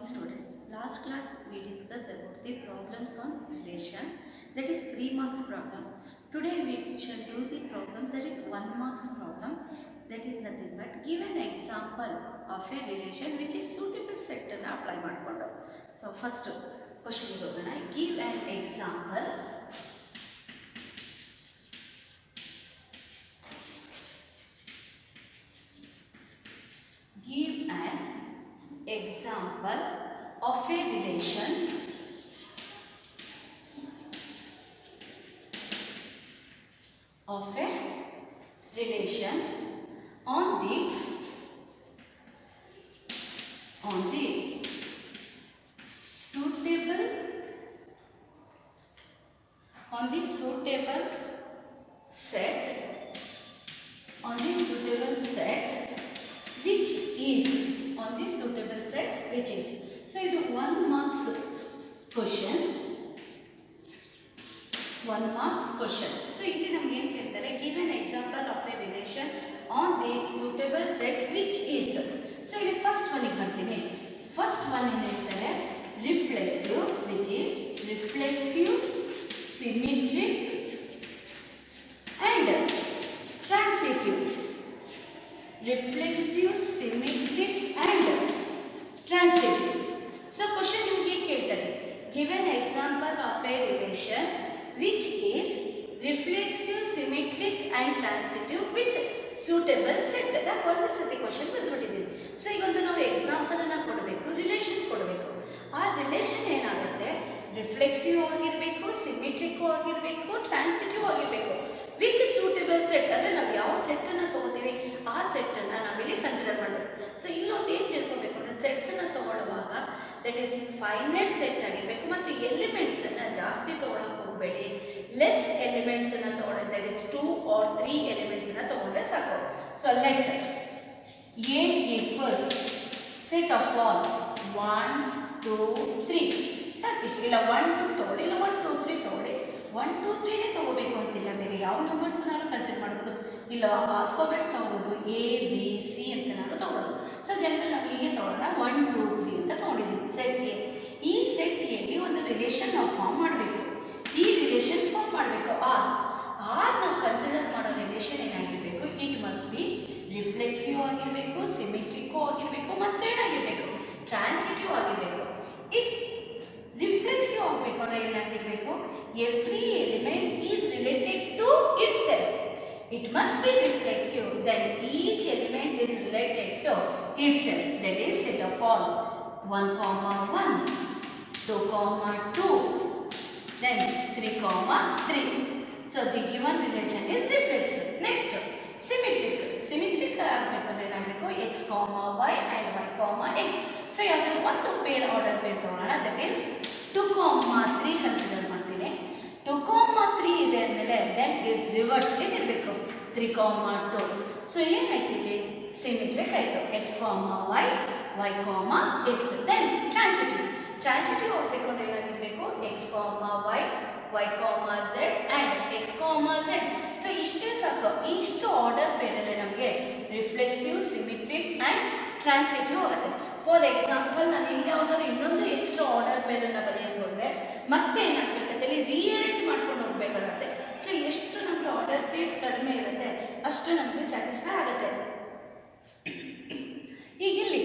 students. Last class we discussed about the problems on relation, that is 3 marks problem. Today we shall do the problem that is 1 marks problem, that is nothing but give an example of a relation which is suitable set ಅನ್ನು apply ಮಾಡಿಕೊಂಡು. So first question ಗೆ ಹೋಗೋಣ. Give an example of a relation on the suitable set which is so ಇದು 1 marks question. So ಇಲ್ಲಿ ನಮಗೆ ಏನು ಕೇಳ್ತಾರೆ, give an example of a relation on the suitable set which is. So ಇಲ್ಲಿ first one ಬರ್ತೀನಿ. First one ಏನು ಹೇಳ್ತಾರೆ, reflexive, which is reflexive, symmetric and transitive. Reflexive, symmetric and transitive. So question ನಿಮಗೆ ಕೇಳ್ತಾರೆ, give an example of a relation which is reflexive, symmetric and transitive with suitable set. ನಾನು ಒಂದು ಸತಿ question ಬರೆದುಬಿಟ್ಟಿದ್ದೀನಿ. So ಈಗೊಂದು ನಾವು example ಅನ್ನು ಕೊಡಬೇಕು, relation ಕೊಡಬೇಕು. ಆ ರಿಲೇಷನ್ ಏನಾಗುತ್ತೆ, ರಿಫ್ಲೆಕ್ಸಿವ್ ಆಗಿರಬೇಕು, ಸಿಮೆಟ್ರಿಕ್ ಆಗಿರಬೇಕು, ಟ್ರಾನ್ಸಿಟಿವ್ ಆಗಿರಬೇಕು ವಿತ್ ಸೂಟೇಬಲ್ ಸೆಟ್. ಅಂದರೆ ನಾವು ಯಾವ ಸೆಟ್ಟನ್ನು ತೊಗೋತೀವಿ ಆ ಸೆಟ್ಟನ್ನು ನಾವಿಲ್ಲಿ ಕನ್ಸಿಡರ್ ಮಾಡಬೇಕು. ಸೊ ಇಲ್ಲೊಂದು ಏನು ತಿಳ್ಕೊಬೇಕು ಅಂದರೆ, ಸೆಟ್ಸನ್ನು ತೊಗೊಳ್ಳುವಾಗ ದಟ್ ಈಸ್ ಫೈನೈಟ್ ಸೆಟ್ ಆಗಿರಬೇಕು ಮತ್ತು ಎಲಿಮೆಂಟ್ಸನ್ನು ಜಾಸ್ತಿ ತೊಗೊಳಕ್ಕೆ ಹೋಗಬೇಡಿ. ಲೆಸ್ ಎಲಿಮೆಂಟ್ಸನ್ನು ತೊಗೊಂಡ್ರೆ ದಟ್ ಈಸ್ 2 or 3 ಎಲಿಮೆಂಟ್ಸನ್ನು ತೊಗೊಂಡ್ರೆ ಸಾಕು. So let A equals set of all 1 2 3 ಸಾಕಿಷ್ಟು. ಇಲ್ಲ 1 2 ತೊಗೊಳ್ಳಿ, ಇಲ್ಲ 1 2 3 ತೊಗೊಳ್ಳಿ. 1 2 3ನೇ ತೊಗೋಬೇಕು ಅಂತಿಲ್ಲ, ಬೇರೆ ಯಾವ ನಂಬರ್ಸ್ ನಾನು ಕನ್ಸಿಡರ್ ಮಾಡ್ಬೋದು. ಇಲ್ಲ ಆಲ್ಫಾಬೆಟ್ಸ್ ತೊಗೋಬೋದು, ಎ ಬಿ ಸಿ ಅಂತ ನಾನು ತೊಗೋಬೋದು. ಸೊ ಜನರಲ್ ನಾವು ಹೀಗೆ ತೊಗೊಳ್ಳೋಣ, 1 2 3 ಅಂತ ತೊಗೊಂಡಿದ್ದೀನಿ ಸೆಟ್ ಎ. ಈ ಸೆಟ್ ಎಗೆ ಒಂದು ರಿಲೇಷನ್ ನಾವು ಫಾರ್ಮ್ ಮಾಡಬೇಕು. ಈ ರಿಲೇಷನ್ ಫಾರ್ಮ್ ಮಾಡಬೇಕು ಆರ್ ನಾವು ಕನ್ಸಿಡರ್ ಮಾಡೋ ರಿಲೇಷನ್ ಏನಾಗಿರಬೇಕು, ಇಟ್ ಮಸ್ಟ್ ಬಿ ರಿಫ್ಲೆಕ್ಸಿವ್ ಆಗಿರಬೇಕು, ಸಿಮೆಟ್ರಿಕ್ಕು ಆಗಿರಬೇಕು ಮತ್ತು ಏನಾಗಿರಬೇಕು, ಟ್ರಾನ್ಸಿಟಿವ್ ಆಗಿರಬೇಕು. ಇಟ್ ರಿಫ್ಲೆಕ್ಸಿವ್ ಆಗಬೇಕು ಅಂದರೆ ಏನಾಗಿರಬೇಕು, every element is related to itself. It must be reflexive, then each element is related to itself. That is set of all 1, 1, 2, 2, then 3, 3. So the given relation is reflexive. Next, symmetric. Symmetric ಆಗಬೇಕಂದ್ರೆ ಏನಾಗಬೇಕು, x, y and y, x. So ಯಾವ್ದಾದ್ರು ಒಂದು peer order peer ತಗೊಳ್ಳೋಣ, that is 2, 3 consider ಮಾಡ್ತೀನಿ. 2, 3 ಇದೆ ಅಂದಮೇಲೆ then it's reversely ಇರಬೇಕು 3, 2. So ಏನಾಯ್ತು ಇಲ್ಲಿ, ಸಿಮೆಟ್ರಿಕ್ ಆಯಿತು, x, y, x. Then transitive ಹೋಗಬೇಕು ಅಂದರೆ ಏನಾಗಿರಬೇಕು, x, y, z and x, z. So ಇಷ್ಟೇ ಸಾಕು. ಇಷ್ಟು ಆರ್ಡರ್ ಪೇರಲ್ಲೇ ನಮಗೆ ರಿಫ್ಲೆಕ್ಸಿವ್, ಸಿಮೆಟ್ರಿಕ್ ಆ್ಯಂಡ್ ಟ್ರಾನ್ಸಿಟಿವ್ ಆಗುತ್ತೆ. ಫಾರ್ ಎಕ್ಸಾಂಪಲ್, ನಾನು ಇಲ್ಲಿ ಯಾವುದಾದ್ರು ಇನ್ನೊಂದು ಎಕ್ಸ್ಟ್ರಾ ಆರ್ಡರ್ ಪೇರನ್ನು ಬರೆಯೋಕ್ಕೆ ಹೋದರೆ ಮತ್ತೆ ಏನಾಗಬೇಕಂತ ಇಲ್ಲಿ ರೀಅರೇಂಜ್ ಮಾಡ್ಕೊಂಡು ಹೋಗಬೇಕಾಗತ್ತೆ. ಸೊ ಎಷ್ಟು ನಮಗೆ ಆರ್ಡರ್ ಪೇರ್ಸ್ ಕಡಿಮೆ ಇರುತ್ತೆ ಅಷ್ಟು ನಮಗೆ ಸ್ಯಾಟಿಸ್ಫೈ ಆಗುತ್ತೆ. ಈಗ ಇಲ್ಲಿ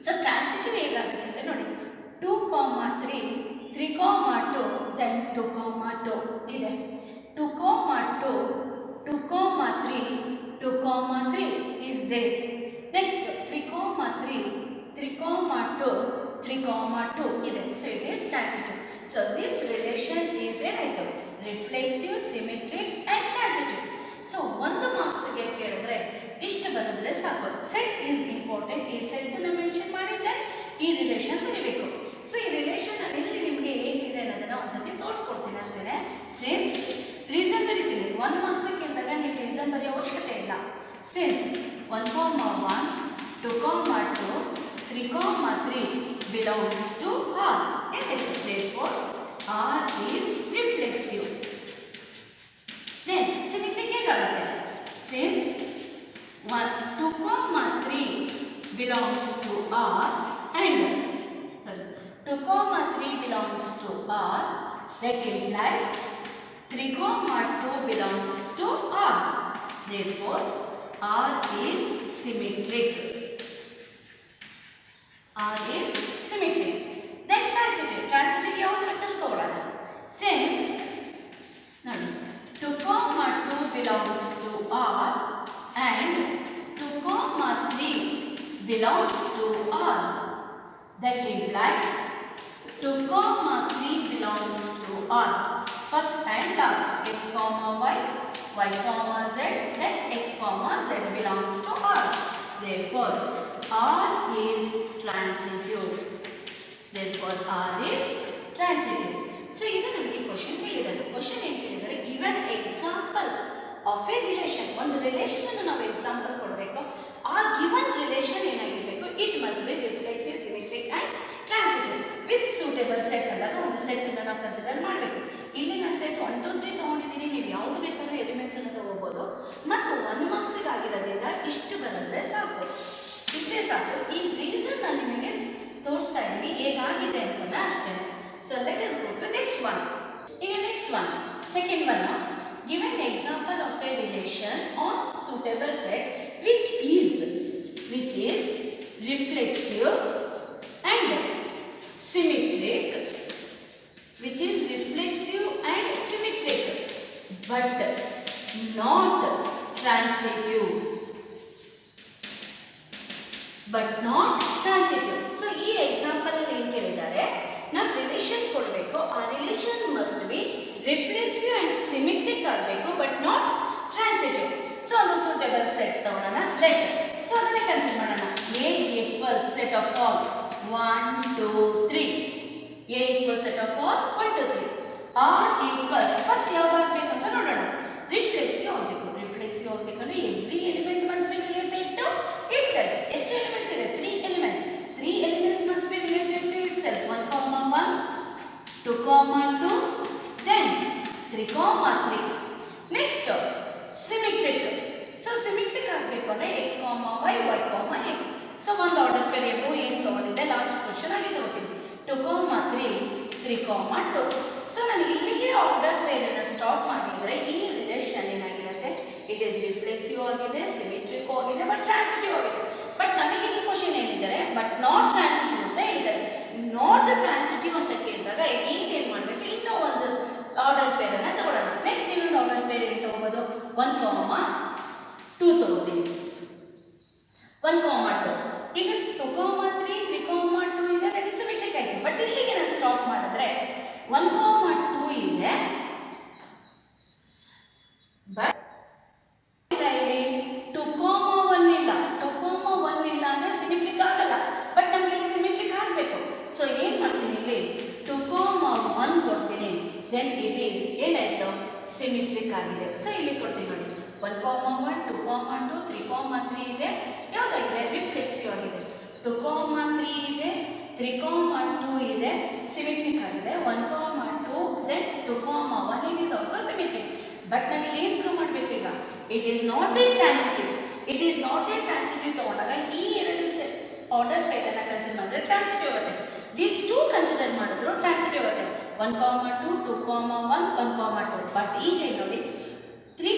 ಸೊ ಟ್ರಾನ್ಸಿಟಿವ್ ಹೇಗಾಗುತ್ತೆ ಅಂದರೆ ನೋಡಿ, 2, 3, 3, 2, then 2, 2 ಇದೆ. 2, 2, 3, is there. Next 3, 3, 2 ಇದೆ. So it is transitive. So this relation is ಏನಾಯಿತು, reflexive, symmetric and transitive. So ಒಂದು ಮಾರ್ಕ್ಸ್ಗೆ ಕೇಳಿದ್ರೆ ಇಷ್ಟು ಬರೆದ್ರೆ ಸಾಕು. Set is important. ಈ ಸೆಟ್ಟನ್ನು ಮೆನ್ಷನ್ ಮಾಡಿದ್ದೆ ಈ ರಿಲೇಷನ್ ಬರೀಬೇಕು. ಸೊ ಈ ರಿಲೇಷನ್ ಇಲ್ಲಿ ನಿಮಗೆ ಹೇಗಿದೆ ಅನ್ನೋದನ್ನು ಒಂದ್ಸತಿ ತೋರಿಸ್ಕೊಡ್ತೀನಿ ಅಷ್ಟೇ. ಸಿನ್ಸ್ ರೀಸನ್ ಬರೀತೀನಿ, 1 ಮಾರ್ಕ್ಸ್ ಕೇಳಿದಾಗ ನೀವು ರೀಸನ್ ಬರೆಯೋ ಅವಶ್ಯಕತೆ ಇಲ್ಲ. Since 1, 1, 2, 2, 3, 3 belongs to R. Therefore, R is reflexive. Then symmetric ಹೇಗಾಗುತ್ತೆ, since 1, 2, 3 belongs to R and 2, 3 belongs to R, that implies 3, 2 belongs to R. Therefore, R is symmetric. R is symmetric. Then transitive. Transitive ಯಾವುದು ಬೇಕಾದ್ರೂ ತಗೊಳ್ಳೋಣ. Since 2, 2 belongs to R and 2, 3 belongs to R, that implies 2, 3 belongs to R. First and last, x, y, y, z, then x, z belongs to R. Therefore, R is transitive. Therefore, R is transitive. So, ಇದು ನಮಗೆ question ಕೇಳಿರೋದು. Question ಏನು ಕೇಳಿದರೆ, given example of A relation. ಒಂದು relation ಅನ್ನು ನಾವು example ಕೊಡಬೇಕು. ಆ given relation ಏನಾಗಿರಬೇಕು, it must be reflexive, symmetric and transitive with suitable set ಅಂದಾಗ ಒಂದು ಸೆಟ್ ಅನ್ನು ನಾವು ಕನ್ಸಿಡರ್ ಮಾಡಬೇಕು. ಇಲ್ಲಿ ನಾನು ಸೆಟ್ 1, 2, 3 ತೊಗೊಂಡಿದ್ದೀನಿ. ನೀವು ಯಾವುದು ಬೇಕಾದ್ರೂ ಎಲಿಮೆಂಟ್ಸ್ ಅನ್ನು ತಗೋಬಹುದು. ಮತ್ತು 1 ಮಾರ್ಕ್ಸಿಗೆ ಆಗಿರೋದ್ರಿಂದ ಇಷ್ಟು ಬರೆದ್ರೆ ಸಾಕು, ಇಷ್ಟೇ ಸಾಕು. ಈ ರೀಸನ್ ನಾನು ನಿಮಗೆ ತೋರಿಸ್ತಾ ಇದ್ದೀನಿ ಹೇಗಾಗಿದೆ ಅಂತಲ್ಲ ಅಷ್ಟೇ. So let us go to next one. ಈಗ next one, second one. Give an example of a relation on suitable set which is reflexive and symmetric, but not transitive. So ಈ ಎಕ್ಸಾಂಪಲ್ ಅಲ್ಲಿ ಏನು ಕೇಳಿದ್ದಾರೆ, ನಾವು ರಿಲೇಷನ್ ಕೊಡಬೇಕು. ಆ relation must be reflexive and symmetric ಆಗಬೇಕು, but not transitive. So ಒಂದು suitable set ತಗೊಳ್ಳೋಣ. ಲೆಟ್ ಸೊ ಅದನ್ನೇ ಕನ್ಸಿಡರ್ ಮಾಡೋಣ. A equals set of all 1, 2, 3. A equals set of all 1, 2, 3. R equals first ಯಾವ್ದು ಆಗಬೇಕು ಅಂತ ನೋಡೋಣ. ರಿಫ್ಲೆಕ್ಸಿವ್ ಆಗಬೇಕು. ರಿಫ್ಲೆಕ್ಸಿವ್ ಆಗಬೇಕಂದ್ರೆ every element must be related to itself. ಎಷ್ಟು ಎಲಿಮೆಂಟ್ಸ್ ಇದೆ? 3 elements. 3 elements must be related to itself. 1, 1, 2, 2, then 3, 3. Next, symmetric. So symmetric ಆಗಬೇಕು ಅಂದ್ರೆ x, y, y, x. So ಒಂದು ಆರ್ಡರ್ ಪೇರ್ ಎಬೋ ಏನು ತಗೊಂಡಿದ್ದೆ ಲಾಸ್ಟ್ ಕ್ವಶನ್ ಆಗಿ ತಗೋತೀವಿ. 2, 3, 3, 2. ಸೊ ನಾನು ಇಲ್ಲಿಗೆ ಆರ್ಡರ್ ಪೇರ್ ಅನ್ನು ಸ್ಟಾಪ್ ಮಾಡಿದ್ರೆ ಈ ರಿಲೇಷನ್ ಏನಾಗಿರುತ್ತೆ, ಇಟ್ ಈಸ್ ರಿಫ್ಲೆಕ್ಸಿವ್ ಆಗಿದೆ, ಸಿಮೆಟ್ರಿಕ್ ಆಗಿದೆ, ಬಟ್ ಟ್ರಾನ್ಸಿಟಿವ್ ಆಗಿದೆ. ಬಟ್ ನಮಗೆ ಇಲ್ಲಿ ಕ್ವಶನ್ ಏನಿದ್ದಾರೆ, ಬಟ್ ನಾಟ್ ಟ್ರಾನ್ಸಿಟಿವ್ ಅಂತ ಹೇಳಿದ್ದಾರೆ. ನಾಟ್ ಟ್ರಾನ್ಸಿಟಿವ್ ಅಂತ ಕೇಳಿದಾಗ ಈಗ ಏನು ಮಾಡಬೇಕು, ಇನ್ನೂ ಒಂದು ಆರ್ಡರ್ ಪೇರ್ ಅನ್ನು ತಗೊಳ್ಳೋಣ. ನೆಕ್ಸ್ಟ್ ಇನ್ನೊಂದು ಆರ್ಡರ್ ಪೇರ್ ಏನು ತಗೋಬೋದು, 1, 2 ತಗೋತೀವಿ. 1, 2. ಈಗ 2, 3, 3, 2 ಇದೆ, ದಟ್ ಇಸ್ ಸಿಮೆಟ್ರಿಕ್ ಆಯಿತು. ಬಟ್ ಇಲ್ಲಿಗೆ ನಾನು ಸ್ಟಾಪ್ ಮಾಡಿದ್ರೆ 1, 2 ಇದೆ, ಬಟ್ ಇಲ್ಲಿ 2, 1 ಇಲ್ಲ. 2, 1 ಇಲ್ಲ ಅಂದರೆ ಸಿಮೆಟ್ರಿಕ್ ಆಗಲ್ಲ. ಬಟ್ ನಮಗೆ ಇಲ್ಲಿ ಸಿಮೆಟ್ರಿಕ್ ಆಗಬೇಕು. ಸೊ ಏನು ಮಾಡ್ತೀನಿ, ಇಲ್ಲಿ 2, 1 ಕೊಡ್ತೀನಿ. ದೆನ್ ಇಟ್ ಈಸ್ ಏನಾಯಿತು, ಸಿಮೆಟ್ರಿಕ್ ಆಗಿದೆ. ಸೊ ಇಲ್ಲಿ ಕೊಡ್ತೀನಿ ನೋಡಿ, 1, 1, 2, 2, 3, 3 ಇದೆ. ಯಾವುದಾಗಿದೆ, ರಿಫ್ಲೆಕ್ಸಿವ್ ಆಗಿದೆ. 2, 3 ಇದೆ, 3, 2 ಇದೆ, ಸಿಮೆಟ್ರಿಕ್ ಆಗಿದೆ. 1, 2, then 2, 1 it is also symmetric. But ನಾವಿಲ್ಲಿ ಏನು ಪ್ರೂವ್ ಮಾಡಬೇಕು ಈಗ, it is not a transitive. It is not a transitive ತಗೊಂಡಾಗ ಈ ಎರಡು ಆರ್ಡರ್ ಪೇರನ್ನು ಕನ್ಸಿಡರ್ ಮಾಡಿದ್ರೆ ಟ್ರಾನ್ಸಿಟಿವ್ ಆಗುತ್ತೆ. ದೀಸ್ 2 ಕನ್ಸಿಡರ್ ಮಾಡಿದ್ರು ಟ್ರಾನ್ಸಿಟಿವ್ ಆಗುತ್ತೆ. 1, 2, 2, 1, 1, 2. ಬಟ್ ಈಗ ನೋಡಿ 3,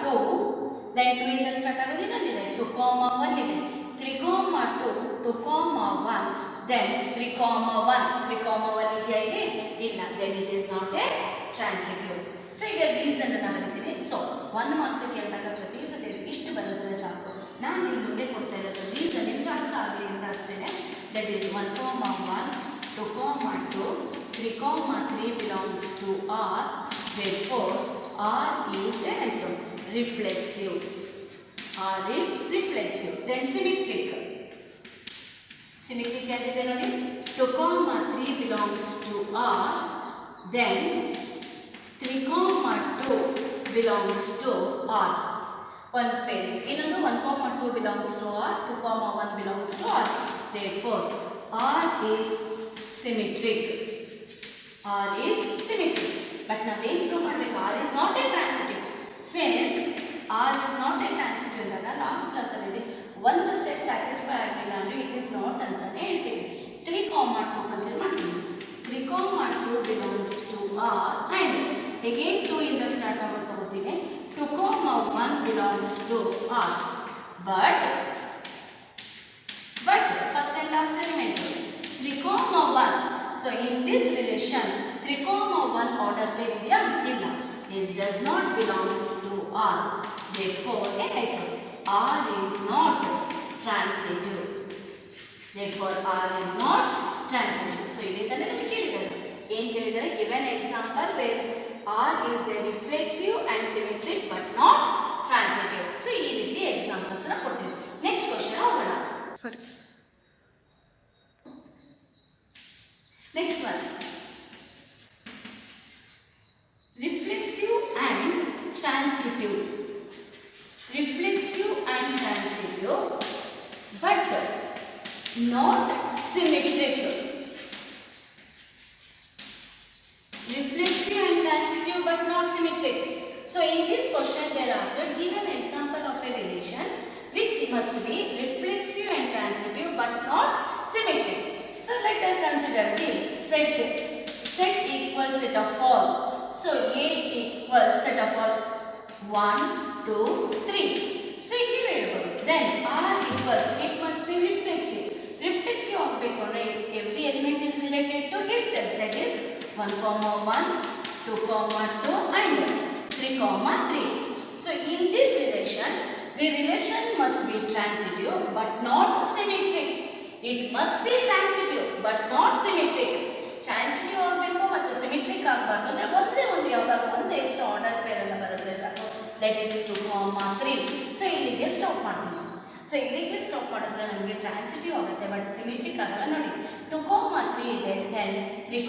2, ದೆನ್ 2 ಇಂದ ಸ್ಟಾರ್ಟ್ ಆಗೋದು ಇನ್ನೊಂದಿದೆ, 2, 1 ಇದೆ. 3, 2, 2, 1, ದೆನ್ 3, 1 ಇದೆಯಾ ಇಲ್ಲಿ? ಇಲ್ಲ. Then it is not a transitive. So ಈಗ ರೀಸನ್ ಅನ್ನು ಬರೀತೀನಿ. ಸೊ 1 ಮಾರ್ಕ್ಸ್ ಕೇಳಿದಾಗ ಪ್ರತಿ ಸತಿ ಇಷ್ಟು ಬರೆದ್ರೆ ಸಾಕು. ನಾನು ಇಲ್ಲಿ ಮುಂದೆ ಕೊಡ್ತಾ ಇರೋದು ರೀಸನ್ ನಿಮ್ಗೆ ಅರ್ಥ ಆಗಲಿ ಅಂತ ಅಷ್ಟೇ. That is 1, 1, 2, 2, 3, 3 belongs to R. Therefore, R is ಏನಾಯಿತು, reflexive. R is reflexive. Then symmetric. Symmetric ಯಾವ್ದಿದೆ ನೋಡಿ, 2, 3 belongs to R. Then 3, 2 belongs to R. One pair. ಇನ್ನೊಂದು 1, 2 belongs to R. 2, 1 belongs to R. Therefore, R is symmetric. R is symmetric. But ನಾವೇನು prove ಮಾಡಬೇಕು, R is not a transitive. Since R is not a transitive ಅಂದಾಗ last ಕ್ಲಾಸಲ್ಲಿ ಒಂದು set satisfy ಆಗಲಿಲ್ಲ ಅಂದರೆ it is not ಅಂತಾನೆ ಹೇಳ್ತೀವಿ. 3, 2 consider ಮಾಡ್ತೀವಿ. again 2 ಇಂದ ಸ್ಟಾರ್ಟ್ ಆಗೋದು ತಗೋತೀನಿ. 2, 1 belongs to R. But first and last element 3, 1. So in this relation 3, 1 order pair ಇದೆಯಾ? ಇಲ್ಲ. This does not belongs to R. Therefore ಏನಾಯ್ತು? R is not transitive. Therefore R is not transitive. So ಇಲ್ಲಿ ತಾನೇ ನಮಗೆ ಕೇಳಿದ್ದಾರೆ. ಏನು ಕೇಳಿದ್ದಾರೆ? Give an example where R is a reflexive and symmetric but not transitive. So ಈ ರೀತಿ examples ನ ಕೊಡ್ತೀವಿ. ನೆಕ್ಸ್ಟ್ ಕ್ವೆಶ್ಚನ್ ಹೋಗೋಣ. Sorry. Next one. Reflexive and transitive. Reflexive and transitive but not symmetric. Reflexive and transitive but not symmetric. So in this question they are asked, give an example of a relation which must be reflexive and transitive but not symmetric. So let us consider the set. Set equals set of all. So A equals set of all 1, 2, 3. So here ಹೇಳ್ಬೋದು. Then R equals, it must be reflexive. Reflexive ಆಗಬೇಕು ಅಂದ್ರೆ every element is related to itself. That is 1, 1, 2, 2 and 3, 3. So in this relation, the relation must be transitive but not symmetric. It must be transitive but not symmetric. Transitive ಆಗಬೇಕು ಮತ್ತು symmetric ಆಗಬಾರ್ದು ಅಂದ್ರೆ ಒಂದೇ ಒಂದು ಯಾವ್ದಾದ್ರು ಒಂದು ಎಕ್ಸ್ಟ್ರಾ ಆರ್ಡರ್ ಪೇರ್ ಅನ್ನು ಬರೆದ್ರೆ ಸಾಕು. That is 2, 3. ಸೊ ಇಲ್ಲಿಗೆ ಸ್ಟಾಪ್ ಮಾಡ್ತೀವಿ. ಸೊ ಇಲ್ಲಿಗೆ ಸ್ಟಾಪ್ ಮಾಡಿದ್ರೆ ನಮಗೆ ಟ್ರಾನ್ಸಿಟಿವ್ ಆಗುತ್ತೆ ಬಟ್ ಸಿಮೆಟ್ರಿಕ್ ಆಗಲ್ಲ. ನೋಡಿ 2, 3 ಇದೆ. Then 3,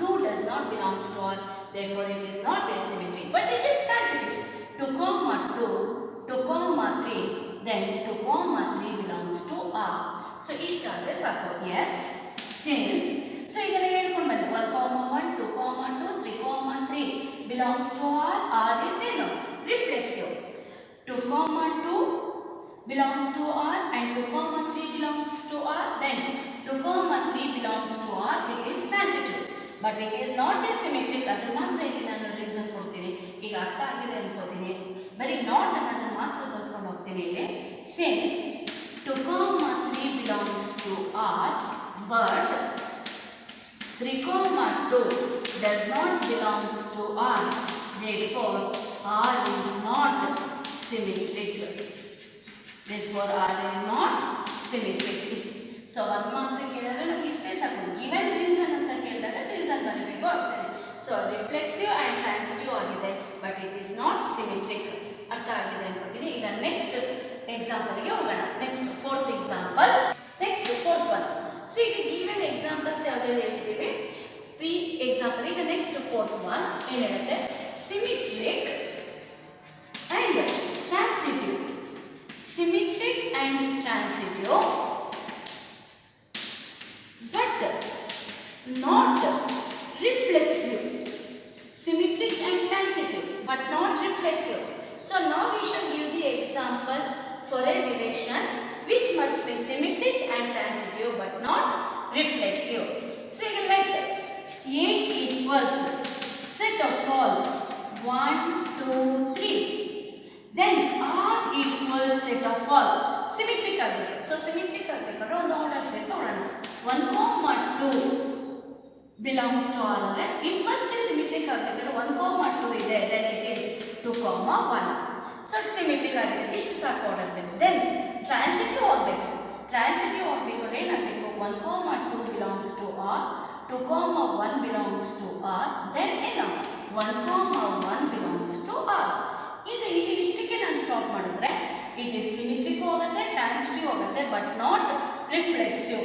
2 does not belongs to R. Therefore it is not a symmetric but it is transitive. 2, 3 then 2, 3 belongs to R. So ಇಷ್ಟಾದರೆ ಸಾಕು. Here since so ಈಗ ನಾನು ಹೇಳ್ಕೊಂಡು ಬಂದೆ 1, 2, 3, belongs to R. R is ಏನು? Reflexive. 2, 2 belongs to R and 2, 3 belongs to R. Then 2, 3 belongs to R. It is transitive. But it is not a symmetric. ಅದರ ಮಾತ್ರ ಇಲ್ಲಿ ನಾನು ರೀಸನ್ ಕೊಡ್ತೀನಿ. ಈಗ ಅರ್ಥ ಆಗಿದೆ ಅನ್ಕೋತೀನಿ. ಬರೀ ನಾಟ್ ಅನ್ನೋದನ್ನ ಮಾತ್ರ ತೋರಿಸ್ಕೊಂಡು ಹೋಗ್ತೀನಿ ಇಲ್ಲಿ. Since 2, 3 belongs to R but 3, 2 does not belongs to R. Therefore R is not symmetric. Therefore R is not symmetric. So 1 marks ಕೇಳಿದ್ರೆ ನಮಗೆ ಇಷ್ಟೇ ಸಾಕು. ಗಿವನ್ ರೀಸನ್ ಅಂತ ಕೇಳಿದಾಗ ರೀಸನ್ ಬರಬೇಕು ಅಷ್ಟೇ. ಸೊ ರಿಫ್ಲೆಕ್ಸಿವ್ ಆ್ಯಂಡ್ ಟ್ರಾನ್ಸಿಟಿವ್ ಆಗಿದೆ but it is not symmetric. ಅರ್ಥ ಆಗಿದೆ ಅನ್ಕೋತೀನಿ. ಈಗ ನೆಕ್ಸ್ಟ್ ಎಕ್ಸಾಂಪಲ್ಗೆ ಹೋಗೋಣ. Next 4th example. Next 4th one. So ಈಗ ಗಿವನ್ ಎಕ್ಸಾಂಪಲ್ಸ್ ಯಾವುದೆಲ್ಲ ಹೇಳಿದ್ದೀವಿ 3 ಎಕ್ಸಾಂಪಲ್. ಈಗ ನೆಕ್ಸ್ಟ್ 4th ಒನ್ ಏನು ಹೇಳುತ್ತೆ? Symmetric and transitive. Symmetric and transitive but not reflexive. Symmetric and transitive but not reflexive. So now we shall give the example for a relation which must be symmetric and transitive but not reflexive. So let A equals set of all 1, 2, 3. Then R equals set of all symmetric ಆಗಬೇಕು. So symmetric ಆಗಬೇಕಂದ್ರೆ ಒಂದು order peer ತಗೊಳ್ಳೋಣ. 1, 2 belongs to R ಅಂದರೆ it must be symmetric ಆಗಬೇಕಂದ್ರೆ 1, 2 ಇದೆ. Then it is 2, 1. So symmetric ಆಗಿದೆ. ಇಷ್ಟು ಸಾಕು ಆರ್ಡರ್ ಪೇರ್. ದೆನ್ ಟ್ರಾನ್ಸಿಟಿವ್ ಆಗಬೇಕು. ಟ್ರಾನ್ಸಿಟಿವ್ ಆಗಬೇಕು ಅಂದ್ರೆ ಏನಾಗಬೇಕು? 1, 2 belongs to R, 2, 1 belongs to R. Then ಏನು? 1, 1 belongs to R. ಈಗ ಇಲ್ಲಿ ಇಷ್ಟಕ್ಕೆ ನಾನು ಸ್ಟಾಪ್ ಮಾಡಿದ್ರೆ ಇಟ್ ಇಸ್ ಸಿಮೆಟ್ರಿಕ್ ಆಗುತ್ತೆ, ಟ್ರಾನ್ಸಿಟಿವ್ ಆಗುತ್ತೆ but not reflexive.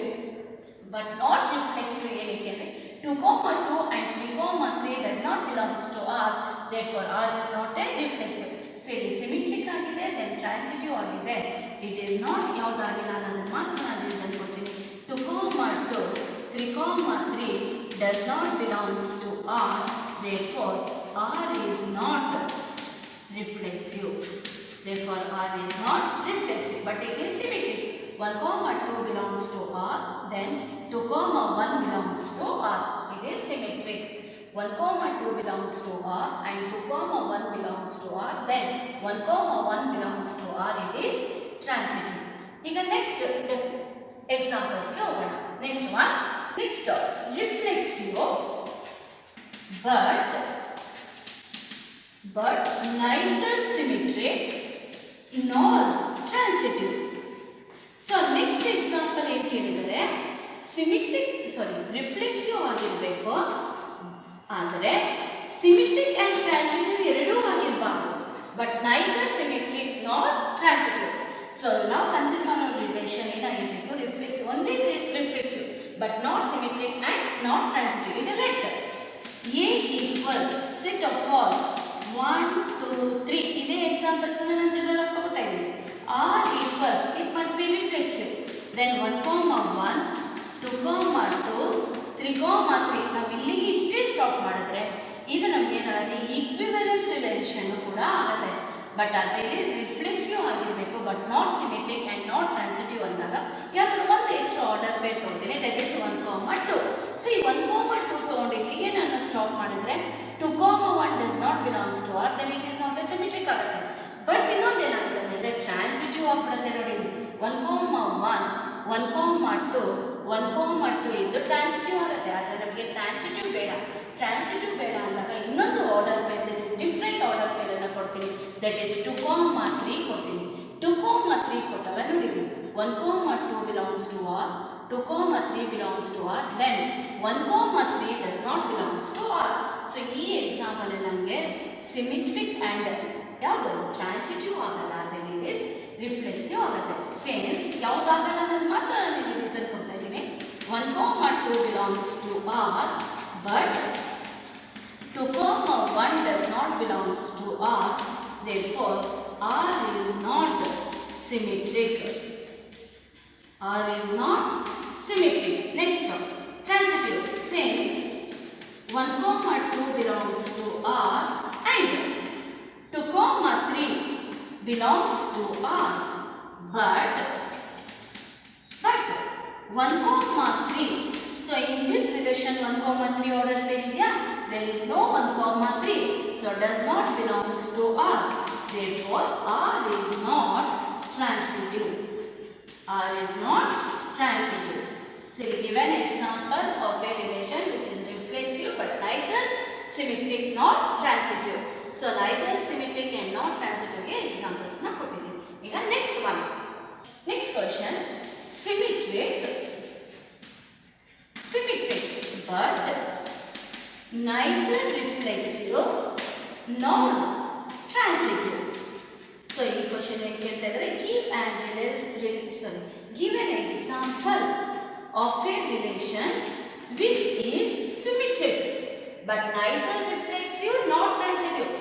But not reflexive ಏನಕ್ಕೆ ಅಂದರೆ 2, 2 and 3, 3 does not belongs to R. Therefore R is not a reflexive. So ಇಲ್ಲಿ ಸಿಮೆಟ್ರಿಕ್ ಆಗಿದೆ ದೆನ್ ಟ್ರಾನ್ಸಿಟಿವ್ ಆಗಿದೆ. ಇಟ್ ಈಸ್ ನಾಟ್ ಯಾವುದಾಗಿಲ್ಲ ಅನ್ನೋದನ್ನು ಮಾತ್ರ ನಾನು ರೀಸನ್ ಕೊಡ್ತೀನಿ. 2, 2, 3, does not belongs to R. Therefore R is not reflexive. Therefore R is not reflexive but it is symmetric. 1, 2 belongs to R, then 2, 1 belongs to R. It is symmetric. 1 comma 2 belongs to R and 2 comma 1 belongs to R, then 1 comma 1 belongs to R, it is transitive. ಈಗ next examples ಗೆ ಹೋಗೋಣ. Next one, next reflexive but neither symmetric nor transitive. So next example ಏನು ಕೇಳಿದರೆ reflexive ಆಗಿರಬೇಕು, ಆದರೆ symmetric and transitive ಎರಡೂ ಆಗಿರಬಾರ್ದು. But neither symmetric not transitive. So ನಾವು ಕನ್ಸಿಡರ್ ಮಾಡೋ ರಿಲೇಷನ್ ಏನಾಗಿರಬೇಕು, ರಿಫ್ಲೆಕ್ಸಿವ್, ಒಂದೇ reflexive but not symmetric and not transitive. ಈಗ let A equals set of all 1 2 3 ಇದೇ ಎಕ್ಸಾಂಪಲ್ಸ್ ನಾನು ಜನರಲ್ ಆಗಿ ತಗೋತಾ ಇದ್ದೀನಿ. R equals it must be reflexive, then 1 comma 1 2 comma 2 3 comma 3. ನಾವು ಇಲ್ಲಿಗೆ ಇಷ್ಟೇ ಸ್ಟಾಪ್ ಮಾಡಿದ್ರೆ ಇದು ನಮ್ಗೆ ಏನಾಗುತ್ತೆ, ಈಕ್ವಿವೆಲೆನ್ಸ್ ರಿಲೇಷನ್ ಕೂಡ ಆಗುತ್ತೆ. ಬಟ್ ಅದರಲ್ಲಿ ರಿಫ್ಲೆಕ್ಸಿವ್ ಆಗಿರಬೇಕು but not symmetric and not transitive ಅಂದಾಗ ಯಾವ್ದಾದ್ರು ಒಂದು ಎಕ್ಸ್ಟ್ರಾ ಆರ್ಡರ್ ಪೇರ್ ತೊಗೊಳ್ತೀನಿ, ದಟ್ ಈಸ್ 1 comma 2. ಸೊ ಈ 1 comma 2 ತೊಗೊಂಡು ಇಲ್ಲಿಗೆ ನಾನು ಸ್ಟಾಪ್ ಮಾಡಿದ್ರೆ 2 comma 1 does not belongs to R, then it is not a symmetric ಆಗುತ್ತೆ. ಬಟ್ ಇನ್ನೊಂದು ಏನಾಗ್ಬಿಡುತ್ತೆ ಅಂದರೆ ಟ್ರಾನ್ಸಿಟಿವ್ ಆಗ್ಬಿಡುತ್ತೆ. ನೋಡಿ 1 comma 1 1 comma 2 1 comma 2 ಇದು ಟ್ರಾನ್ಸಿಟಿವ್ ಆಗುತ್ತೆ. ಆದರೆ ನಮಗೆ ಟ್ರಾನ್ಸಿಟಿವ್ ಬೇಡ ಅಂದಾಗ ಇನ್ನೊಂದು order pair, that is different order ಪೇರನ್ನು ಕೊಡ್ತೀನಿ, ದಟ್ ಈಸ್ 2 comma 3 ಕೊಡ್ತೀನಿ. 2 comma 3 ಕೊಟ್ಟಾಗ ನೋಡಿರಿ 1 comma 2 belongs to R, 2 comma 3 belongs to R, then 1 comma 3 does not belongs to R. So ಈ ಎಕ್ಸಾಂಪಲ್ ನಮಗೆ ಸಿಮಿಟ್ರಿಕ್ ಆ್ಯಂಡ್ ಯಾವುದು ಟ್ರಾನ್ಸಿಟಿವ್ ಆಗಲ್ಲ, then it is ರಿಫ್ಲೆಕ್ಸಿವ್ ಆಗುತ್ತೆ. ಸೇನ್ಸ್ ಯಾವುದಾಗಲ್ಲ ಅನ್ನೋದು ಮಾತ್ರ ನಾನು ರೀಸನ್ ಕೊಡ್ತಾ ಇದ್ದೀನಿ. 1 comma 2 belongs to R but 2 comma 1 does not belongs to R, therefore R is not symmetric. R is not symmetric. Next, transitive. Since 1 comma 2 belongs to R and 2 comma 3 belongs to R, but 1 comma 3. So in this relation 1 comma 3 order pair idya, there is no 1 comma 3, so does not belongs to R. Therefore R is not transitive. R is not transitive. So we give an example of a relation which is reflexive but neither symmetric nor transitive. So neither symmetric and not transitive ge examples na kottidini. Iga next one. Next question, symmetric but neither reflexive nor transitive. So in question ಏನು ಕೇಳ್ತಾ ಇದ್ದಾರೆ, give an example of a relation which is symmetric but neither reflexive nor transitive.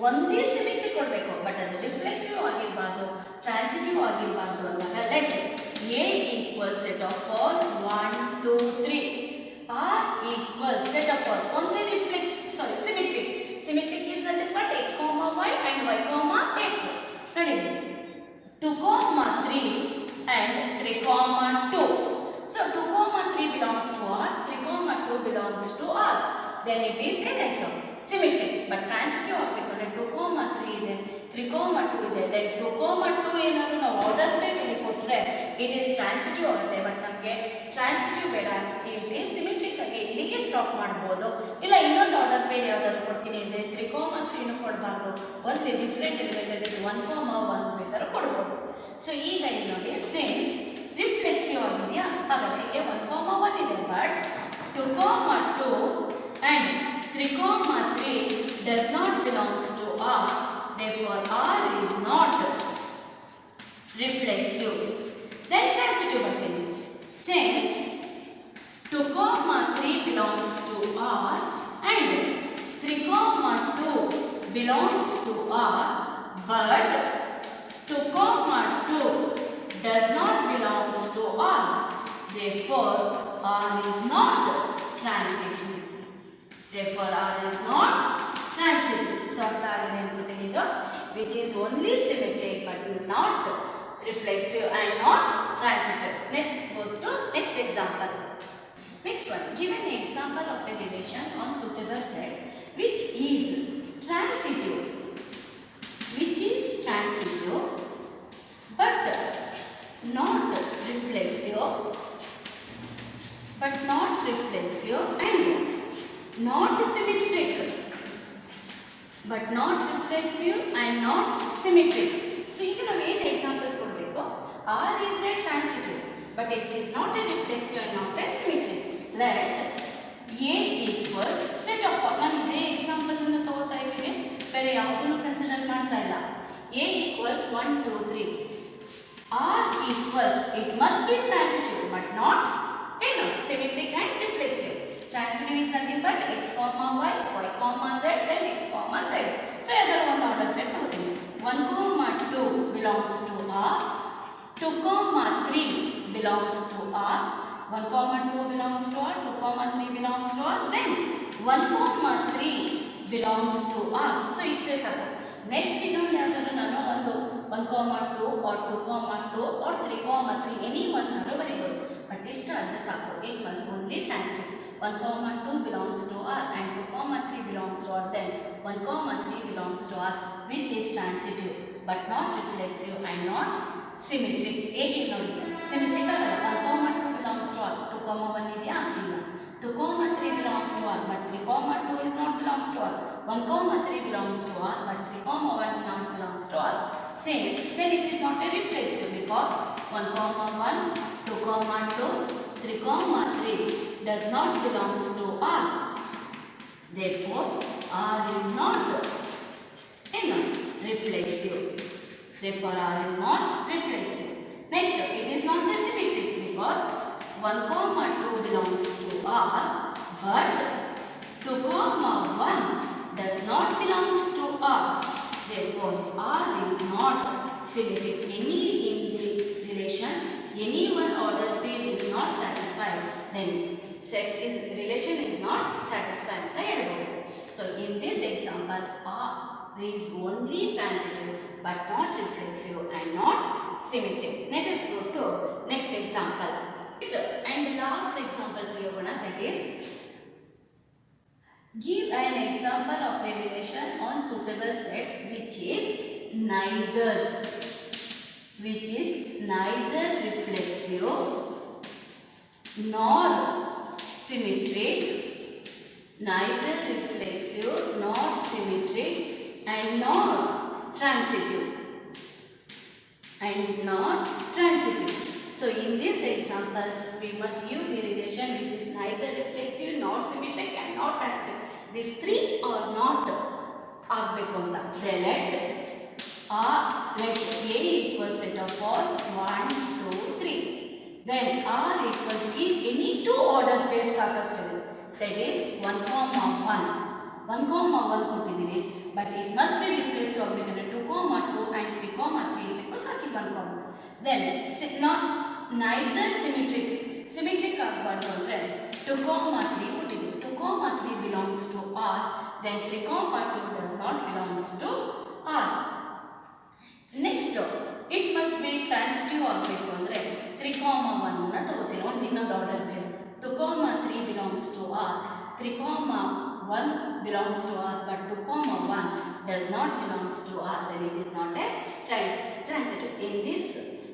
ಒಂದೇ symmetric ಕೊಡಬೇಕು but ಅದು reflexive ಆಗಿರಬಾರ್ದು, transitive ಆಗಿರಬಾರ್ದು ಅಂದಾಗ let A equal set of all 1 2 3, R equal set of all ಒಂದೇ symmetric is nothing but x, y and y, x. ನೋಡಿ 2 comma 3 and 3 comma 2. So 2 comma 3 belongs to R, 3 comma 2 belongs to R. Then it is ಏನಾಯ್ತು symmetric. But transitive ಆಗಬೇಕು ಅಂದರೆ 2 comma 3 ಇದೆ, 3 comma 2 ಇದೆ, then 2 comma 2 ಏನಾದರೂ ನಾವು order peer ಇಲ್ಲಿ ಕೊಟ್ಟರೆ ಇಟ್ ಈಸ್ ಟ್ರಾನ್ಸಿಟಿವ್ ಆಗುತ್ತೆ. ಬಟ್ ನಮಗೆ ಟ್ರಾನ್ಸಿಟಿವ್ ಬೇಡ, ಇಟ್ ಈಸ್ ಸಿಮಿಟ್ರಿಕ್ ಆಗಿ ಇಲ್ಲಿಗೆ ಸ್ಟಾಪ್ ಮಾಡ್ಬೋದು. ಇಲ್ಲ ಇನ್ನೊಂದು ಆರ್ಡರ್ ಪೇರ್ ಯಾವ್ದಾದ್ರು ಕೊಡ್ತೀನಿ ಅಂದರೆ 3 comma 3 ಕೊಡಬಾರ್ದು, ಒಂದು different element that is 1 comma 1 ಬೇಕಾದ್ರೂ ಕೊಡ್ಬೋದು. ಸೊ ಈಗ ಇಲ್ಲಿ ನೋಡಿ ಸಿನ್ಸ್ ರಿಫ್ಲೆಕ್ಸಿವ್ ಆಗಿದೆಯಾ, ಹಾಗಾಗಿ 1 comma 1 ಇದೆ but 2 comma 2 and 3 comma 3 does not belongs to R, therefore R is not reflexive. Then transitive ಬರ್ತೀನಿ. Since 2 comma 3 belongs to R and 3 comma 2 belongs to R but 2 comma 2 does not belongs to R, therefore R is not transitive. Therefore R is not transitive. So ಅರ್ಥ ಆಗಿದೆ ಅನ್ಕೋತೀನಿ ಇದು, which is only symmetric but not reflexive and not transitive. Next goes to next example. Next one, give an example example of a relation on suitable set which is transitive, but not reflexive, and not symmetric, So ಈಗ ನಾವು ಏನು examples ಕೊಡಬೇಕು? R is a transitive, but it is not a reflexive and not a symmetric. Let A equals set of ನಾನು ಇದೇ example ಅನ್ನು ತಗೋತಾ ಇದ್ದೀವಿ, ಬೇರೆ ಯಾವುದನ್ನು ಕನ್ಸಿಡರ್ ಮಾಡ್ತಾ ಇಲ್ಲ. A equals 1 2 3. R equals, it must be transitive but not symmetric and reflexive. Transitive is nothing but x comma y, y comma z, then x comma z. So ಅದರ ಒಂದು ಆರ್ಡರ್ ಪೇರ್ ತಗೋತೀವಿ. 1 comma 2 belongs to R, 2 comma 3 belongs to R, 1 comma 2 belongs to R, 2 comma 3 belongs to R, then 1 comma 3 belongs to R. So ಇಷ್ಟೇ ಸಾಕು. Next ಇನ್ನೊಂದು ಯಾವ್ದಾದ್ರು ನಾನು ಒಂದು 1 comma 2 or 2 comma 2 or 3 comma 3 any ಒಂದು ನಾನು ಬರೀಬೋದು. But ಇಷ್ಟು ಅಂದರೆ ಸಾಕು. It must only transitive. 1 comma 2 belongs to R and 2 comma 3 belongs to R, then 1 comma 3 belongs to R, which is transitive but not reflexive and not symmetric. ಹೇಗೆ ನೋಡಿ, symmetric ಆಗಲ್ಲ. 1 comma 2 belongs to R, 2 comma 1 ಇದೆಯಾ? ಇಲ್ಲ. 2 comma 3 belongs to R, but 3 comma 2 is not belongs to R. 1 comma 3 belongs to R, but 3 comma 1 not belongs to R. Since then it is not a reflexive, because 1 comma 1, 2 comma 2, 3 comma 3 does not belongs to R. Therefore, R is not reflexive. Next, it is not a symmetric, because 1 comma 2 belongs to R, but 2 comma 1 does not belongs to R. Therefore, R is not symmetric. Any in the relation, any one order pair is not satisfied, then relation is not satisfied. So, in this example, R is only transitive but not reflexive and not symmetric. Let us go to next example. And last examples we are going to, that is, give an example of a relation on suitable set which is neither reflexive nor symmetric, and not transitive. So in these examples we must give the relation which is neither reflexive nor symmetric and not transitive. These three are not ಆಗಬೇಕು ಅಂತ. let A equals set of all 1 2 3. Then R equals, give any two order pairs ಸಾಕಷ್ಟು, that is 1 comma 1 ಕೊಟ್ಟಿದ್ದೀನಿ, but it must be reflexive ಆಗಬೇಕಂದ್ರೆ 2 comma 2 and 3 comma 3 ಬೇಕು, ಸಾಕಿ 1 comma. Then neither symmetric ಆಗಬಾರ್ದು ಅಂದರೆ 2 comma 3 ಕೊಟ್ಟಿದ್ದೀನಿ. 2 comma 3 belongs to R, then 3 comma 2 does not belongs to R. Next, it must be transitive ಆಗಬೇಕು ಅಂದರೆ 3 comma 1 ಅನ್ನು ತಗೋತೀನಿ. ಇನ್ನೊಂದು ಆರ್ಡರ್ ಬೇರೆ. 2 comma 3 belongs to R, 3 comma 1 belongs to R, but 2 comma 1 does not belongs to R, then it is not a transitive. In this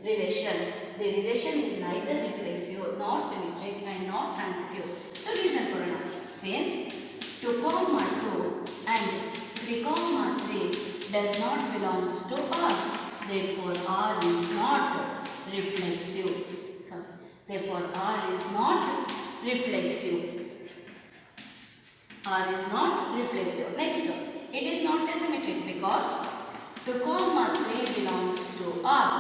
relation, the relation is neither reflexive nor symmetric and not transitive. So reason for it, since 2 comma 2 and 3 comma 3 does not belongs to R, therefore R is not reflexive. So therefore R is not reflexive. Next, it is not symmetric because 2 comma 3 belongs to R.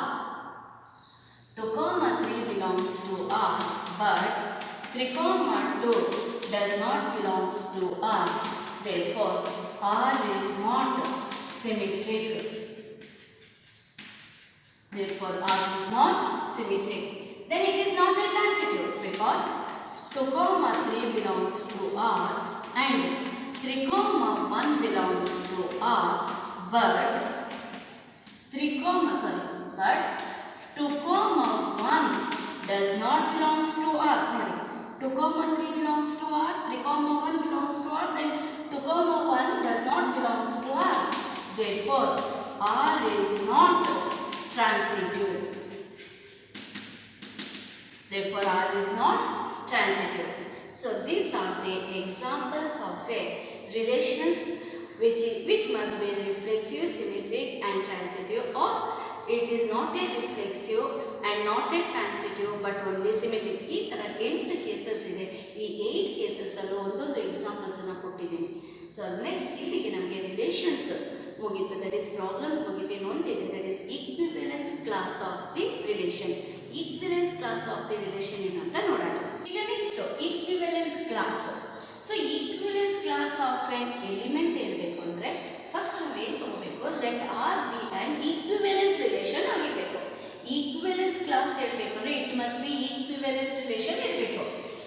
2 comma 3 belongs to R, but 3 comma 2 does not belongs to R. Therefore, R is not symmetric. Then it is not a transitive, because 2 comma 3 belongs to R and 3 comma 1 belongs to R, but 2 comma 1 does not belongs to R. 2 comma 3 belongs to R, 3 comma 1 belongs to R, then 2 comma 1 does not belongs to R. Therefore, R is not transitive. Therefore, R is not transitive. So, these are the examples of a relations which must be reflexive, symmetric and transitive, or it is not a reflexive and not a transitive but only symmetric. ಈ ಥರ 8 cases ಇದೆ. ಈ 8 ಕೇಸಸ್ಸಲ್ಲೂ ಒಂದೊಂದು ಎಕ್ಸಾಂಪಲ್ಸನ್ನು ಕೊಟ್ಟಿದ್ದೀನಿ. So next ಇಲ್ಲಿಗೆ ನಮಗೆ relations ಮುಗೀತು, that is problems ಮುಗೀತು. ಇನ್ನೊಂದಿದೆ, that is equivalence class of the relation. Equivalence class of the relation ಏನಂತ ನೋಡೋಣ. ಈಗ next equivalence class. So equivalence class of an element ಇರಬೇಕು ಅಂದರೆ ಫಸ್ಟ್ ನಾವು ಏನು ತಗೋಬೇಕು, let R be an equivalence relation ಆಗಿರಬೇಕು. ಈಕ್ವಿವೆಲೆನ್ಸ್ ಕ್ಲಾಸ್ ಇರಬೇಕು ಅಂದರೆ it must be equivalence relation ಇರಬೇಕು.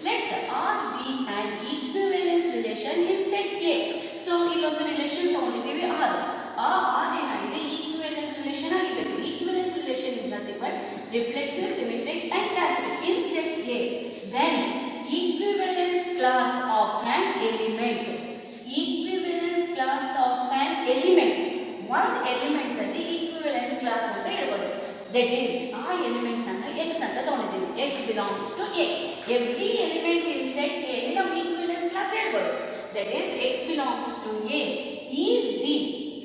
Let R be an equivalence relation in set A. So ಇಲ್ಲೊಂದು ರಿಲೇಷನ್ ತಗೊಂಡಿದ್ದೀವಿ ಆರ್. ಆ ಆರ್ ಏನಾಗಿದೆ, ಈಕ್ವಿವೆಲೆನ್ಸ್ ರಿಲೇಷನ್ ಆಗಿರಬೇಕು. Equivalence relation is nothing but reflexive, symmetric and transitive in set A. Then equivalence class of an element. Equivalence class of an element. One element ಅಲ್ಲಿ equivalence class ಅಂತ ಹೇಳ್ಬೋದು. That is ಆ element ಅನ್ನು x ಅಂತ ತಗೊಂಡಿದ್ದೀವಿ. X belongs to A. Every element in set A ಗೆ ನಾವು equivalence class ಹೇಳ್ಬೋದು. That is x belongs to A is the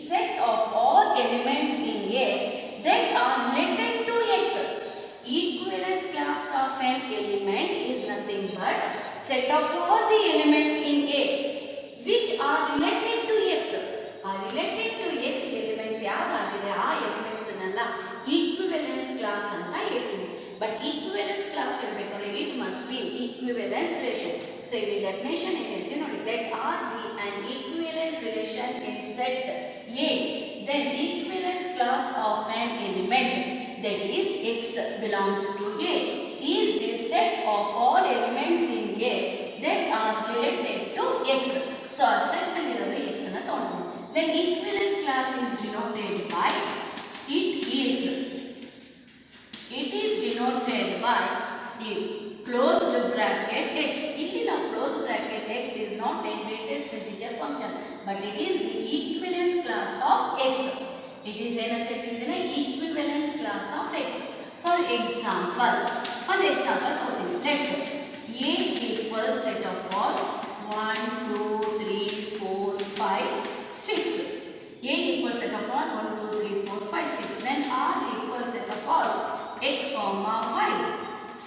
set of all elements in A that are related to X. Equivalence class of an element is nothing but set of all the elements in A which are related to X. Are related to X elements ಯಾವಾಗಿದೆ ಆ elements ಅನ್ನೆಲ್ಲ ಈಕ್ವಿವೆಲೆನ್ಸ್ class ಅಂತ ಹೇಳ್ತೀವಿ. But equivalence class ಇರಬೇಕಾದ್ರೆ it must be equivalence relation. So ಇಲ್ಲಿ definition ಏನು ಹೇಳ್ತೀವಿ ನೋಡಿ, let R be an equivalence relation in set A, then equivalence class of an element that is x belongs to A is the set of all elements in A that are related to X. So our set allirodu x anna tagondhu. Then equivalence class is denoted by it is denoted by the closed bracket x. Illi now closed bracket x is not a greatest integer function but it is the equivalence class of x. It is ಏನಂತ ಹೇಳ್ತಿದ್ದೀನ equivalence class of x. For example ಒಂದು example ತಗೋತೀನಿ. Let A equal set of all 1 2 3 4 5 6. A equal set of all 1 2 3 4 5 6. Then R equal set of all x, y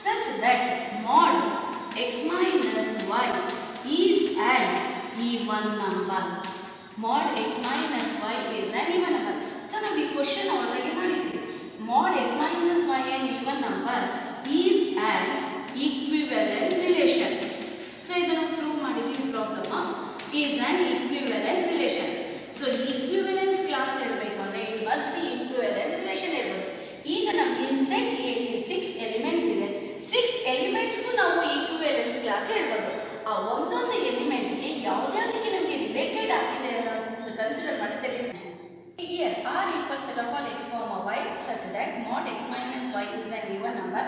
such that mod x minus y is an even number. Mod x minus y is an even number. So now we question already ಮಾಡಿದ್ದೀವಿ. Mod x minus y an even number is an equivalence relation. So ಇದನ್ನು prove ಮಾಡಿದ್ದೀವಿ problem. is an equivalence relation. So equivalence class ಇರಬೇಕಂದ್ರೆ it must be equivalence relation ಇರಬೇಕು. ಈಗ ನಮ್ಮ inset A 6 elements ಇದೆ. 6 ಎಲಿಮೆಂಟ್ಸ್ಗೂ ನಾವು ಈಕ್ವಿವೆಲೆನ್ಸ್ class ಹೇಳ್ಬೋದು. ಆ ಒಂದೊಂದು ಎಲಿಮೆಂಟ್ಗೆ ಯಾವುದ್ಯಾವುದಕ್ಕೆ ನಮಗೆ ರಿಲೇಟೆಡ್ ಆಗಿದೆ ಅನ್ನೋದನ್ನು ಕನ್ಸಿಡರ್ ಮಾಡುತ್ತೆ. Here R equals set of all x, y such that mod x minus y is an even number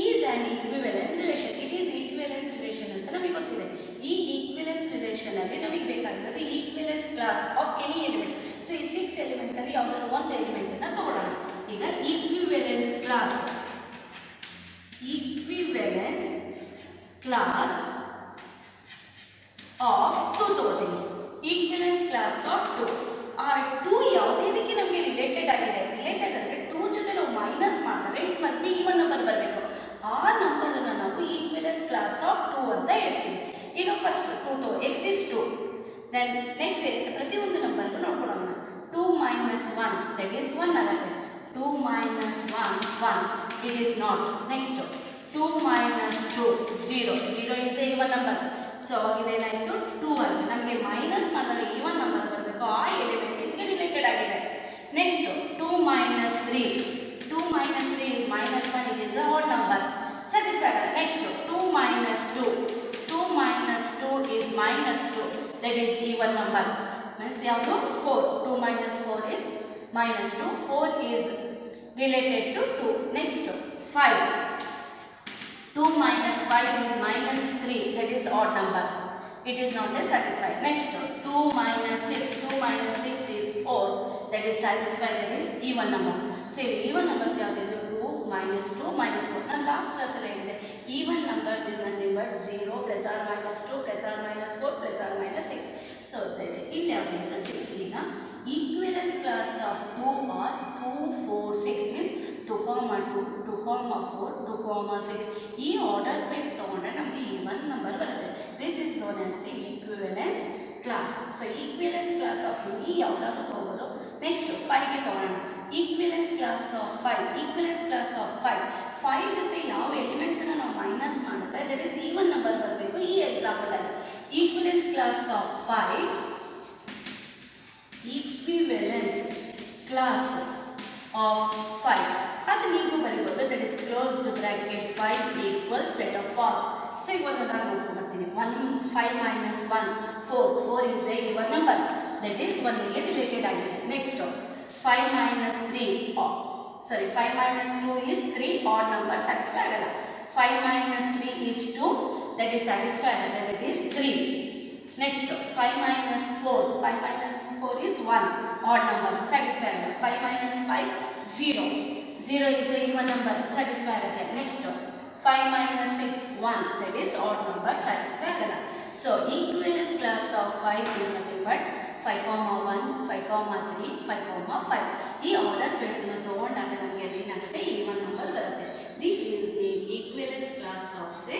is an equivalence relation. It is equivalence relation ಅಂತ ನಮಗೆ ಗೊತ್ತಿದೆ. ಈ equivalence relation ಅಲ್ಲಿ ನಮಗೆ ಬೇಕಾಗಿರೋದು equivalence class of any element. So ಈ 6 elements ಅಲ್ಲಿ ಯಾವುದಾದ್ರು ಒಂದು ಎಲಿಮೆಂಟ್ ಅನ್ನು ತಗೊಳ್ಳೋಣ. ಈಗ equivalence class of 2 ತಗೋತೀನಿ. equivalence class of 2 ಆ 2 ಯಾವುದಕ್ಕೆ ನಮಗೆ ರಿಲೇಟೆಡ್ ಆಗಿದೆ. ರಿಲೇಟೆಡ್ ಅಂದರೆ 2 ಜೊತೆ ನಾವು ಮೈನಸ್ ಮಾಡಿದ್ರೆ it must B even number ಬರಬೇಕು. ಆ ನಂಬರನ್ನು ನಾವು ಈಕ್ವಿವೆಲೆನ್ಸ್ ಕ್ಲಾಸ್ ಆಫ್ 2 ಅಂತ ಹೇಳ್ತೀವಿ. ಈಗ ಫಸ್ಟ್ 2 ತಗೋ, x is 2. ದೆನ್ ನೆಕ್ಸ್ಟ್ ಪ್ರತಿಯೊಂದು ನಂಬರ್ಗೂ ನೋಡ್ಕೊಳ್ಳೋಣ. 2 minus 1 that is 1 ಆಗುತ್ತೆ. 2 minus 1 1 it is not. Next 2 minus 2 0 0 is a even number. So ಅವಾಗ ಏನಾಯಿತು 2 ಆಯಿತು. ನಮಗೆ ಮೈನಸ್ ಮಾಡಿದಾಗ ಈವನ್ ನಂಬರ್ ಬರಬೇಕು. ಆ ಎಲಿಮೆಂಟ್ ಇದಕ್ಕೆ ರಿಲೇಟೆಡ್ ಆಗಿದೆ. Next 2 minus 3 2 minus 3 is minus 1 it is a whole number. Satisfy ಆಗಿದೆ. Next 2 minus 2 2 minus 2 is minus 2 that is even number. Means ಯಾವುದು 4 2 minus 4 is minus 2 4 is related to 2. Next 5 2 minus 5 is minus 3, that is odd number. It is not as satisfied. Next, 2 minus 6, 2 minus 6 is 4, that is satisfied, that is even number. So even numbers ಯಾವ್ದು 2 minus 2 minus 4. ನಾನು last ಕ್ಲಾಸಲ್ಲಿ ಹೇಳಿದೆ even numbers is nothing but 0 plus or minus 2 plus or minus 4 plus or minus 6. So ಇಲ್ಲಿ ಯಾವ್ದು 6 ಈಗ equivalence class of 2 or 2 4 6 means 2, 2, 2, 4, 2, 6. ಈ order pairs ತಗೊಂಡ್ರೆ ನಮಗೆ ಈವನ್ ನಂಬರ್ ಬರುತ್ತೆ. This is known as the equivalence class. So equivalence class of any ಯಾವುದಾದ್ರು ತಗೋಬೋದು. Next 5ಗೆ ತಗೊಳ್ಳೋಣ. Equivalence class of 5. Equivalence class of 5 ಜೊತೆ ಯಾವ ಎಲಿಮೆಂಟ್ಸನ್ನು ನಾವು ಮೈನಸ್ ಮಾಡಿದ್ರೆ ದಟ್ ಇಸ್ ಈವನ್ ನಂಬರ್ ಬರಬೇಕು. ಈ ಎಕ್ಸಾಂಪಲಲ್ಲಿ equivalence class of 5, equivalence class of 5 ಅದು ನೀವು ಬರೀಬೋದು. That is closed bracket 5 equal set of all. So ಈಗ ಒಂದೊಂದಾಗಿ ನೋಡ್ಕೊಂಡು ಬರ್ತೀನಿ. 5 minus 1 4 is a even number, that is 1ಗೆ ರಿಲೇಟೆಡ್ ಆಗಿದೆ. Next 5 minus 2 is 3 odd number satisfy ಆಗಲ್ಲ. 5 minus 3 is 2, that is satisfy ಆಗಲ್ಲ, that is 3. Next 5 minus 4 is 1 odd number satisfy ಆಗಲ್ಲ. 5 minus 5 0 is a even number satisfy ಆಗುತ್ತೆ. Next 5 minus 6 1, that is odd number satisfy ಆಗಲ್ಲ. So equivalence class of 5 is nothing but 5, 1, 5, 3, 5, 5. ಈ order ಪೇರ್ಸನ್ನು ತಗೊಂಡಾಗ ನಮಗೆ ಏನಾಗುತ್ತೆ even number ಬರುತ್ತೆ. This is the equivalence class of the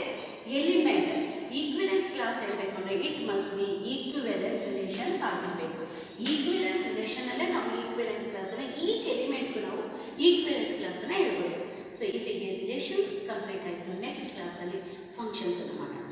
element. Equivalence class ಹೇಳಬೇಕು ಅಂದರೆ it must be equivalence relations ಆಗಿರಬೇಕು. Equivalence ರಿಲೇಷನಲ್ಲೇ ನಾವು ಈಕ್ವಿವೆಲೆನ್ಸ್ ಕ್ಲಾಸನ್ನು ಈಚ್ ಎಲಿಮೆಂಟ್ಗೂ ನಾವು ಈಕ್ವಿವೆಲೆನ್ಸ್ ಕ್ಲಾಸನ್ನು ಹೇಳ್ಬೋದು. ಸೊ ಇಲ್ಲಿಗೆ ರಿಲೇಷನ್ ಕಂಪ್ಲೀಟ್ ಆಯಿತು. ನೆಕ್ಸ್ಟ್ ಕ್ಲಾಸಲ್ಲಿ ಫಂಕ್ಷನ್ಸನ್ನು ಮಾಡೋಣ.